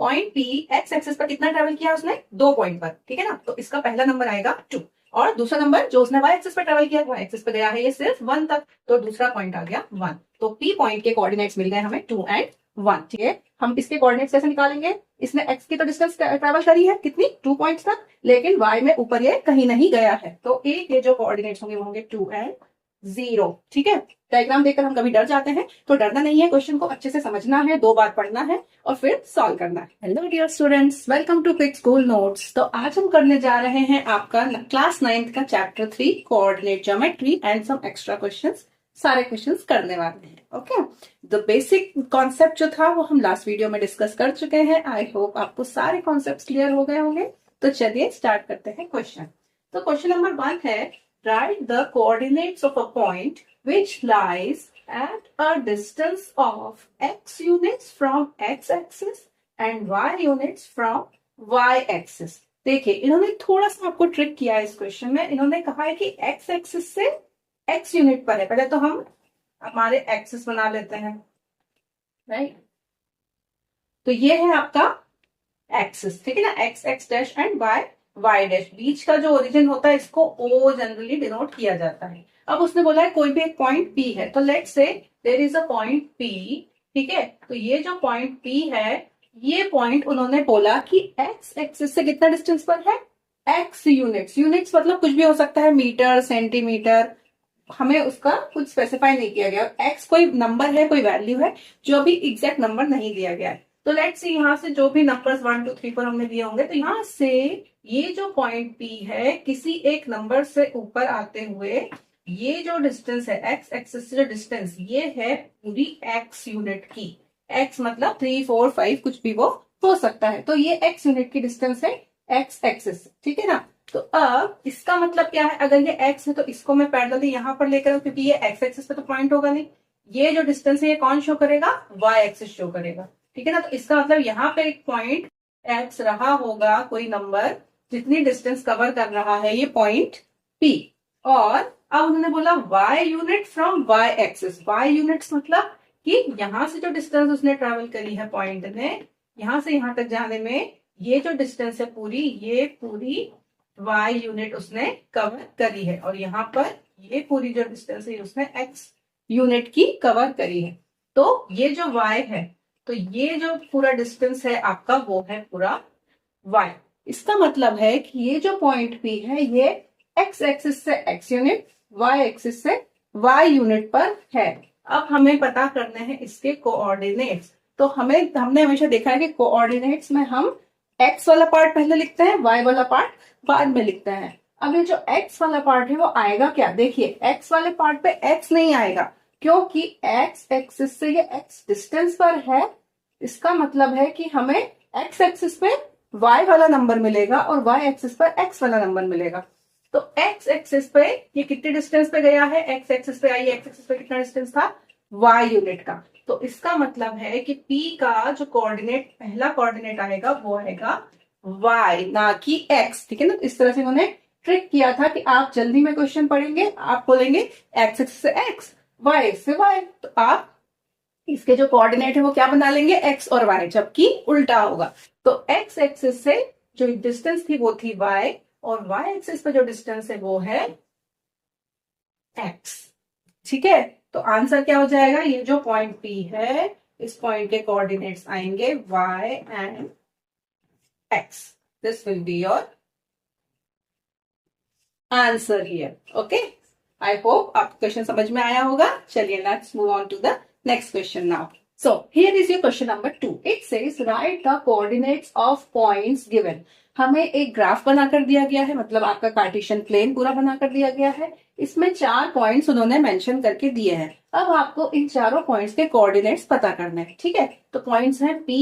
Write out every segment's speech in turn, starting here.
Point P x axis पर कितना travel किया उसने, 2 पॉइंट पर, ठीक है ना। तो इसका पहला नंबर आएगा 2, और दूसरा नंबर जो उसने वाई एक्सिस पर ट्रेवल किया, वाई एक्सिस पर गया है ये सिर्फ 1 तक, तो दूसरा पॉइंट आ गया 1। तो पी पॉइंट के कोऑर्डिनेट्स मिल गए हमें 2 एंड 1, ठीक है। हम इसके कोऑर्डिनेट्स कैसे निकालेंगे, इसने एक्स की तो डिस्टेंस ट्रेवल करी है कितनी, 2 पॉइंट्स तक, लेकिन वाई में ऊपर ये कहीं नहीं गया है, तो ए के जो कोऑर्डिनेट्स होंगे वो होंगे 2 एंड 0, ठीक है। डायग्राम देखकर हम कभी डर जाते हैं, तो डरना नहीं है, क्वेश्चन को अच्छे से समझना है, 2 बार पढ़ना है और फिर सॉल्व करना है। Hello dear students, welcome to quick school notes. तो आज हम करने जा रहे हैं आपका क्लास 9th का chapter 3 coordinate geometry and some extra questions. सारे क्वेश्चंस करने वाले हैं, ओके। द बेसिक कॉन्सेप्ट जो था वो हम लास्ट वीडियो में डिस्कस कर चुके हैं। आई होप आपको सारे कॉन्सेप्ट क्लियर हो गए होंगे। तो चलिए स्टार्ट करते हैं क्वेश्चन। तो क्वेश्चन नंबर 1 है, write the coordinates of a point which lies at a distance of x units from x axis and y units from y axis। देखिए इन्होंने थोड़ा सा आपको ट्रिक किया है इस क्वेश्चन में। इन्होंने कहा है कि x एक्सिस से x यूनिट पर है। पहले तो हम हमारे एक्सिस बना लेते हैं, राइट। तो ये है आपका एक्सिस, ठीक है ना, x x dash and y y dash. बीच का जो ओरिजिन होता है इसको ओ जनरली डिनोट किया जाता है। अब उसने बोला है कोई भी एक पॉइंट पी है, तो let's say there is a point P, ठीक है। तो ये जो पॉइंट पी है, ये पॉइंट उन्होंने बोला कि एक्स एक्सिस से कितना डिस्टेंस पर है, एक्स यूनिट्स। यूनिट्स मतलब कुछ भी हो सकता है, मीटर, सेंटीमीटर, हमें उसका कुछ स्पेसिफाई नहीं किया गया। एक्स कोई नंबर है, कोई वैल्यू है, जो अभी एग्जैक्ट नंबर नहीं दिया गया है। तो लेट्स सी यहाँ से जो भी नंबर्स 1 2 3 पर हमने दिए होंगे, तो यहाँ से ये जो पॉइंट पी है किसी एक नंबर से ऊपर आते हुए ये जो डिस्टेंस है एक्स एक्सिस से जो डिस्टेंस, ये है पूरी एक्स यूनिट की। एक्स मतलब 3 4 5 कुछ भी वो हो सकता है। तो ये एक्स यूनिट की डिस्टेंस है एक्स एक्सिस, ठीक है ना। तो अब इसका मतलब क्या है, अगर ये x है तो इसको मैं पैरेलली यहाँ पर लेकर आऊं, क्योंकि ये x एक्सिस पे तो पॉइंट होगा नहीं। ये जो डिस्टेंस है ये कौन शो करेगा, y एक्सिस शो करेगा, ठीक है ना। तो इसका मतलब यहाँ पे एक पॉइंट x रहा होगा, कोई नंबर जितनी डिस्टेंस कवर कर रहा है ये पॉइंट p। और अब उन्होंने बोला y unit from y axis. y units मतलब कि यहां से जो डिस्टेंस उसने ट्रेवल करी है पॉइंट ने, यहां से यहां तक जाने में ये जो डिस्टेंस है पूरी, ये पूरी y यूनिट उसने कवर करी है। और यहाँ पर ये पूरी जो डिस्टेंस है उसने x यूनिट की कवर करी है। तो ये जो y है, तो ये जो पूरा डिस्टेंस है आपका वो है पूरा y। इसका मतलब है कि ये जो पॉइंट P है ये x एक्सिस से x यूनिट, y एक्सिस से y यूनिट पर है। अब हमें पता करने हैं इसके कोऑर्डिनेट्स। तो हमने हमेशा देखा है कि कोऑर्डिनेट्स में हम x वाला पार्ट पहले लिखते हैं, y वाला पार्ट बाद में लिखते हैं। अब ये जो x वाला पार्ट है वो आएगा क्या, देखिए x वाले पार्ट पे x नहीं आएगा, क्योंकि x एक्सिस से ये x डिस्टेंस पर है। इसका मतलब है कि हमें x एक्सिस पे y वाला नंबर मिलेगा और y एक्सिस पर x वाला नंबर मिलेगा। तो x एक्सिस पे ये कितने डिस्टेंस पे गया है, x एक्सिस पे आई, x एक्सिस पे कितना डिस्टेंस था, y यूनिट का। तो इसका मतलब है कि P का जो कोऑर्डिनेट, पहला कोऑर्डिनेट आएगा वो आएगा y, ना कि x, ठीक है ना। इस तरह से उन्होंने ट्रिक किया था कि आप जल्दी में क्वेश्चन पढ़ेंगे, आप बोलेंगे x एक्सिस से x, y से y, तो आप इसके जो कोऑर्डिनेट है वो क्या बना लेंगे, x और y, जबकि उल्टा होगा। तो x एक्सिस से जो डिस्टेंस थी वो थी y, और y एक्सिस पे जो डिस्टेंस है वो है x, ठीक है। तो आंसर क्या हो जाएगा, ये जो पॉइंट P है इस पॉइंट के कोऑर्डिनेट्स आएंगे y and x। This will be your answer here, okay. I hope आपको क्वेश्चन समझ में आया होगा। चलिए let's move on to the next question now. So here is your question number 2. It says write the coordinates of points given. हमें एक graph बनाकर दिया गया है, मतलब आपका कार्टेशियन प्लेन पूरा बनाकर दिया गया है। इसमें 4 पॉइंट्स उन्होंने मेंशन करके दिए हैं। अब आपको इन चारों पॉइंट्स के कोऑर्डिनेट्स पता करने हैं, ठीक है। तो पॉइंट्स हैं P,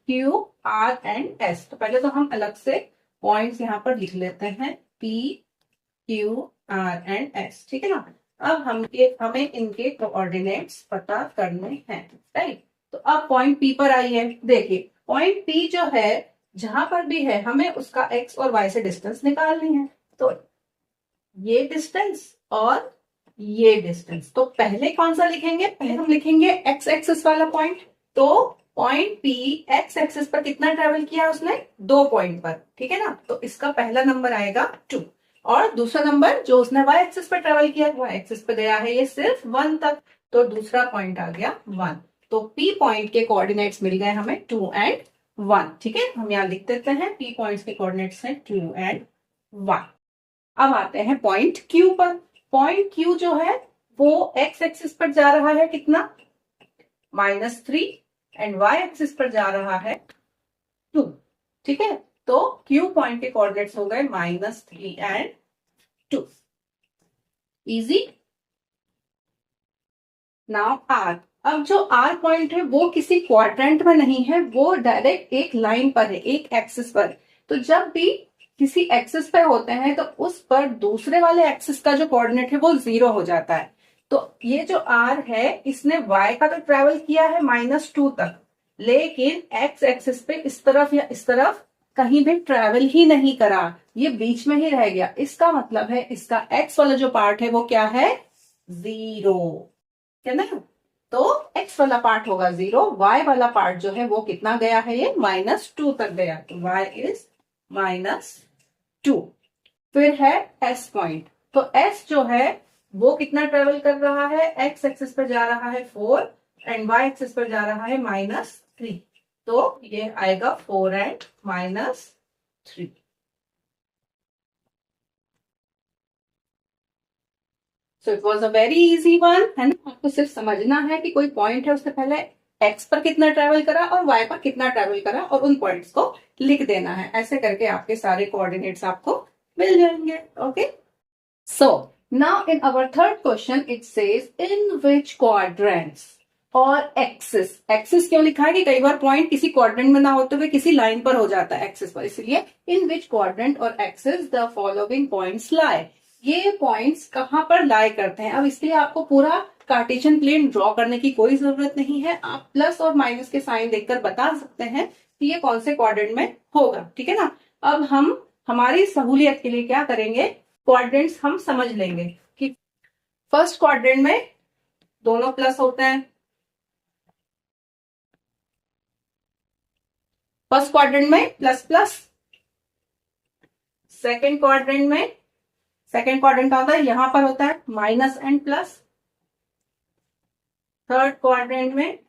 Q, R and S। तो पहले तो हम अलग से पॉइंट्स यहाँ पर लिख लेते हैं, P, Q, R and S, ठीक है ना। अब हमें इनके कोऑर्डिनेट्स पता करने हैं, राइट। तो अब पॉइंट P पर आई है, देखिए पॉइंट P जो है जहां पर भी है हमें उसका x और y से डिस्टेंस निकालनी है। तो ये डिस्टेंस और ये डिस्टेंस, तो पहले कौन सा लिखेंगे, पहले हम लिखेंगे x एक्सिस वाला पॉइंट। तो पॉइंट पी एक्स एक्सिस पर कितना ट्रेवल किया उसने, 2 पॉइंट पर, ठीक है ना। तो इसका पहला नंबर आएगा 2, और दूसरा नंबर जो उसने वाई एक्सिस पर ट्रेवल किया, वाई एक्सिस पर गया है ये सिर्फ 1 तक, तो दूसरा पॉइंट आ गया 1। तो पी पॉइंट के कोऑर्डिनेट्स मिल गए हमें 2 एंड 1, ठीक है। हम यहाँ लिख देते हैं पी पॉइंट्स के कोऑर्डिनेट्स हैं 2 एंड 1। अब आते हैं पॉइंट क्यू पर। पॉइंट क्यू जो है वो एक्स एक्सिस पर जा रहा है कितना, -3, एंड वाई एक्सिस पर जा रहा है 2, ठीक है। तो क्यू पॉइंट के कोऑर्डिनेट्स हो गए -3 एंड 2। इजी। Now are. अब जो आर पॉइंट है वो किसी क्वाड्रेंट में नहीं है, वो डायरेक्ट एक लाइन पर है, एक एक्सिस पर। तो जब भी किसी एक्सिस पे होते हैं तो उस पर दूसरे वाले एक्सिस का जो कोऑर्डिनेट है वो 0 हो जाता है। तो ये जो आर है इसने वाई का तो ट्रेवल किया है -2 तक, लेकिन एक्स एक्सिस पे इस तरफ या इस तरफ कहीं भी ट्रेवल ही नहीं करा, ये बीच में ही रह गया। इसका मतलब है इसका एक्स वाला जो पार्ट है वो क्या है, 0, है ना। तो x वाला पार्ट होगा 0, y वाला पार्ट जो है वो कितना गया है, ये -2 तक गया, तो y इज -2। फिर है s पॉइंट। तो s जो है वो कितना ट्रेवल कर रहा है, x एक्सिस पर जा रहा है 4 एंड y एक्सिस पर जा रहा है -3, तो ये आएगा 4 and -3। So it was a very easy one, है ना। आपको सिर्फ समझना है कि कोई पॉइंट है उससे पहले एक्स पर कितना ट्रेवल करा और वाई पर कितना ट्रेवल करा, और उन पॉइंट्स को लिख देना है। ऐसे करके आपके सारे कोऑर्डिनेट्स आपको मिल जाएंगे। Okay, so now in our third question it says in which quadrants और एक्सिस। एक्सिस क्यों लिखा है कि कई बार पॉइंट किसी क्वाड्रेंट में ना होते हुए किसी लाइन पर हो जाता है एक्सिस पर, इसलिए इन विच क्वाड्रेंट और एक्सिस द फॉलोइंग पॉइंट्स लाई। ये पॉइंट्स कहां पर लाई करते हैं। अब इसलिए आपको पूरा कार्टेशियन प्लेन ड्रॉ करने की कोई जरूरत नहीं है, आप प्लस और माइनस के साइन देखकर बता सकते हैं कि ये कौन से क्वाड्रेंट में होगा, ठीक है ना। अब हम हमारी सहूलियत के लिए क्या करेंगे, क्वाड्रेंट्स हम समझ लेंगे कि फर्स्ट क्वाड्रेंट में दोनों प्लस होते हैं, फर्स्ट क्वाड्रेंट में प्लस प्लस, सेकेंड क्वाड्रेंट में, सेकेंड क्वाड्रेंट का होता है यहां पर होता है minus and plus, third quadrant में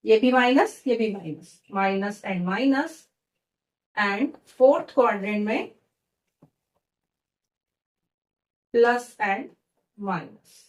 ये भी माइनस, ये भी minus, minus and minus, and fourth quadrant में प्लस एंड माइनस,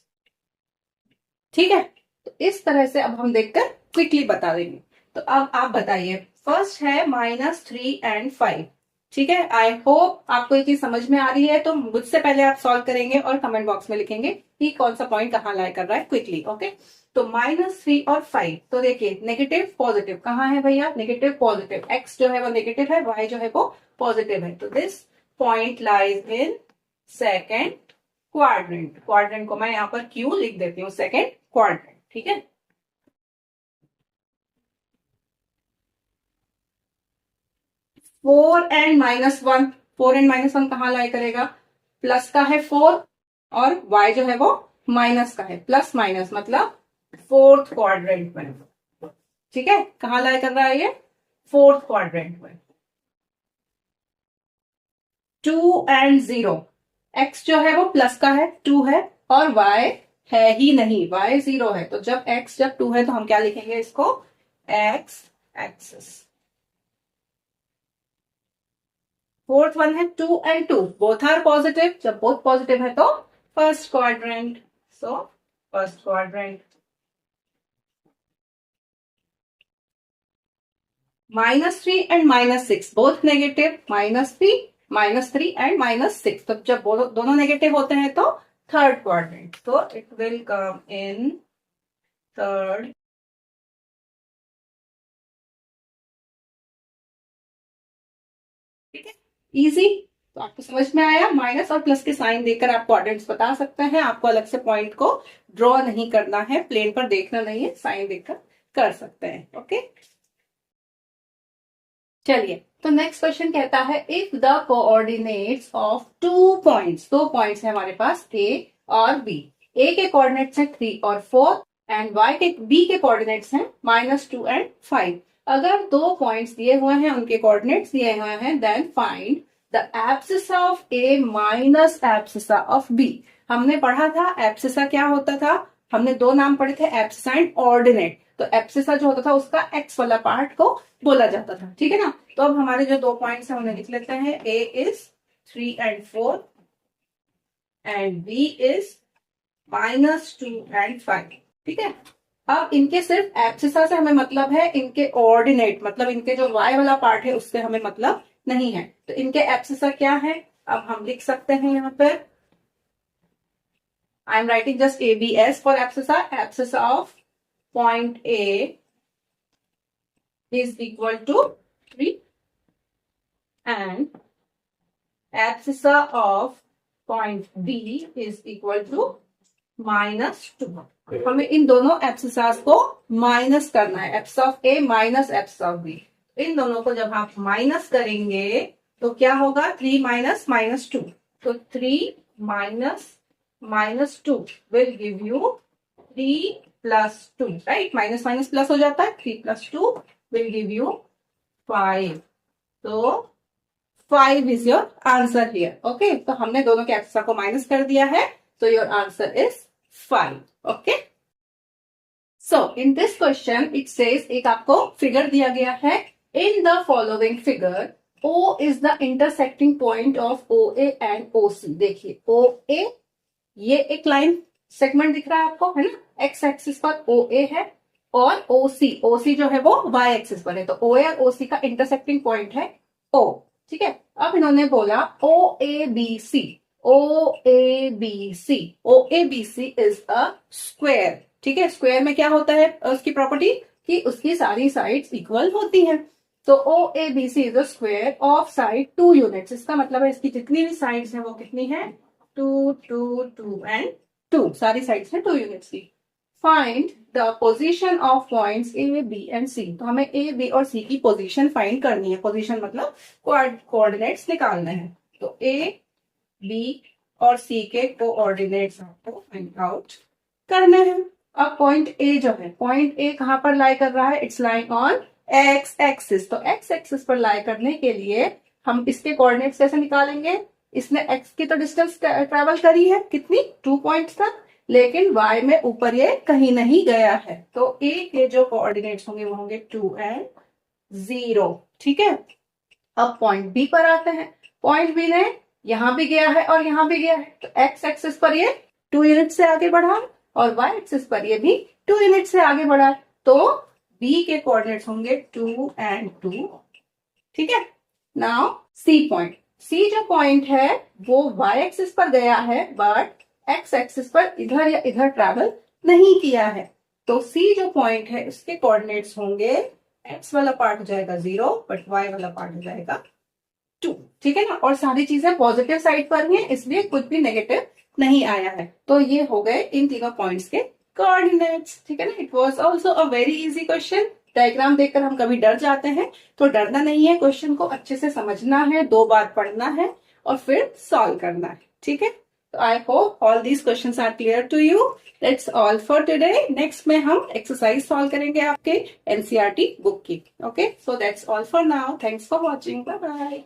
ठीक है। तो इस तरह से अब हम देखकर क्विकली बता देंगे। तो अब आप बताइए, फर्स्ट है -3 एंड 5, ठीक है। आई होप आपको ये चीज समझ में आ रही है। तो मुझसे पहले आप सॉल्व करेंगे और कमेंट बॉक्स में लिखेंगे कि कौन सा पॉइंट कहाँ लाई कर रहा है क्विकली। ओके, तो -3 और 5, तो देखिए नेगेटिव पॉजिटिव कहाँ है भैया, नेगेटिव पॉजिटिव, एक्स जो है वो नेगेटिव है, वाई जो है वो पॉजिटिव है। तो this point lies in second quadrant. Quadrant को मैं यहाँ पर क्यू लिख देती हूँ, सेकेंड क्वाड्रेंट, ठीक है। 4 एंड -1, 4 एंड -1 कहाँ लाई करेगा, प्लस का है 4 और y जो है वो माइनस का है, प्लस माइनस मतलब फोर्थ क्वाड्रेंट में, ठीक है। कहाँ लाई कर रहा है ये, फोर्थ क्वाड्रेंट में। 2 एंड 0, x जो है वो प्लस का है 2 है, और y है ही नहीं, y 0 है। तो जब x जब 2 है तो हम क्या लिखेंगे इसको, x एक्सिस। फोर्थ वन है 2 एंड 2, बोथ आर पॉजिटिव, जब बोथ पॉजिटिव है तो first quadrant, so first quadrant. -3 and -6 both negative, -3 and -6, तो जब दोनों नेगेटिव होते हैं तो थर्ड क्वाड्रेंट, तो it will come in third, ठीक है। इजी। तो आपको समझ में आया, माइनस और प्लस के साइन देकर आप क्वाड्रेंट्स बता सकते हैं। आपको अलग से पॉइंट को ड्रॉ नहीं करना है, प्लेन पर देखना नहीं है, साइन देखकर कर सकते हैं। ओके, चलिए, तो नेक्स्ट क्वेश्चन कहता है if the coordinates of 2 points, 2 points है हमारे पास ए और बी, ए के कोऑर्डिनेट्स है 3 और 4 एंड y के b के कोऑर्डिनेट्स हैं -2 एंड 5। अगर दो पॉइंट्स दिए हुए हैं, उनके कोऑर्डिनेट्स दिए हुए हैं, then find the abscissa of a minus abscissa of b। हमने पढ़ा था एब्सिसा क्या होता था, हमने दो नाम पढ़े थे, एब्सिसा एंड ऑर्डिनेट। तो एब्सिसा जो होता था उसका x वाला पार्ट को बोला जाता था, ठीक है ना। तो अब हमारे जो दो पॉइंट्स हैं उन्हें लिख लेते हैं। a is 3 and 4 and b is -2 and 5, ठीक है। अब इनके सिर्फ एब्सिसा से हमें मतलब है, इनके ऑर्डिनेट मतलब इनके जो y वाला पार्ट है उससे हमें मतलब नहीं है। तो इनके एब्सिसा क्या है, अब हम लिख सकते हैं यहाँ पर, I am writing just ABS for abscissa. Abscissa of point A is equal to 3 and abscissa of point B is equal to -2। हमें इन दोनों एब्सिसास को माइनस करना है, abscissa of A minus abscissa of B। इन दोनों को जब आप माइनस करेंगे तो क्या होगा, 3 माइनस -2, तो 3 minus -2 will give you 3 plus 2, right. Minus minus plus हो जाता है, 3 प्लस 2 will give you 5। तो 5 is your answer here। Okay, तो हमने दोनों के एब्सिसा को माइनस कर दिया है, तो your answer is 5। Okay, so in this question it says, एक आपको फिगर दिया गया है, in the following figure O is the intersecting point of OA and OC। देखिए OA, ये एक लाइन सेगमेंट दिख रहा है आपको, है ना, x एक्सिस पर OA है और OC जो है वो y एक्सिस पर है। तो OA और OC का इंटरसेक्टिंग पॉइंट है O, ठीक है। अब इन्होंने बोला OABC इज अ स्क्वायर, ठीक है। स्क्वायर में क्या होता है उसकी प्रॉपर्टी कि उसकी सारी साइड्स इक्वल होती हैं। तो OABC is a square of side 2 units. इसका मतलब है इसकी जितनी भी साइड्स हैं वो कितनी है, 2 2 2 एंड 2, सारी साइड्स हैं 2 यूनिट्स की। Find the position of points A, B and C। तो हमें A, B और C की पोजीशन फाइंड करनी है। पोजीशन मतलब कोऑर्डिनेट्स निकालने हैं। तो A, B और C के कोऑर्डिनेट्स आपको फाइंड आउट करने हैं। अब पॉइंट A जो है, पॉइंट A कहां पर लाई कर रहा है, it's lying on x axis. तो x एक्सिस पर लाई करने के लिए हम इसके कोऑर्डिनेट्स कैसे निकालेंगे, इसने x की तो डिस्टेंस ट्रेवल करी है कितनी, 2 पॉइंट्स तक, लेकिन y में ऊपर ये कहीं नहीं गया है। तो A के जो कोऑर्डिनेट्स होंगे वो होंगे 2 एंड 0, ठीक है। अब पॉइंट B पर आते हैं। पॉइंट B ने यहां भी गया है और यहां भी गया है, तो x एक्सिस पर ये 2 यूनिट से आगे बढ़ा है और y एक्सिस पर ये भी 2 यूनिट से आगे बढ़ा है। तो B के कोऑर्डिनेट्स होंगे 2 एंड 2, ठीक है। नाउ C पॉइंट, C जो पॉइंट है वो y एक्सिस पर गया है बट x एक्सिस पर इधर या इधर ट्रैवल नहीं किया है। तो C जो पॉइंट है उसके कोऑर्डिनेट्स होंगे, x वाला पार्ट हो जाएगा 0 बट y वाला पार्ट हो जाएगा 2, ठीक है ना। और सारी चीजें पॉजिटिव साइड पर हैं, इसलिए कुछ भी नेगेटिव नहीं आया है। तो ये हो गए इन तीनों पॉइंट्स के कोऑर्डिनेट्स, ठीक है ना। It was also a very easy question. Diagram देखकर हम कभी डर जाते हैं, तो डरना नहीं है, क्वेश्चन को अच्छे से समझना है, 2 बार पढ़ना है और फिर सॉल्व करना है, ठीक है। तो I hope all these questions are clear to you. That's all for today. Next में हम एक्सरसाइज सॉल्व करेंगे आपके एनसीईआरटी बुक की। Okay, so that's all for now. Thanks for watching, bye bye.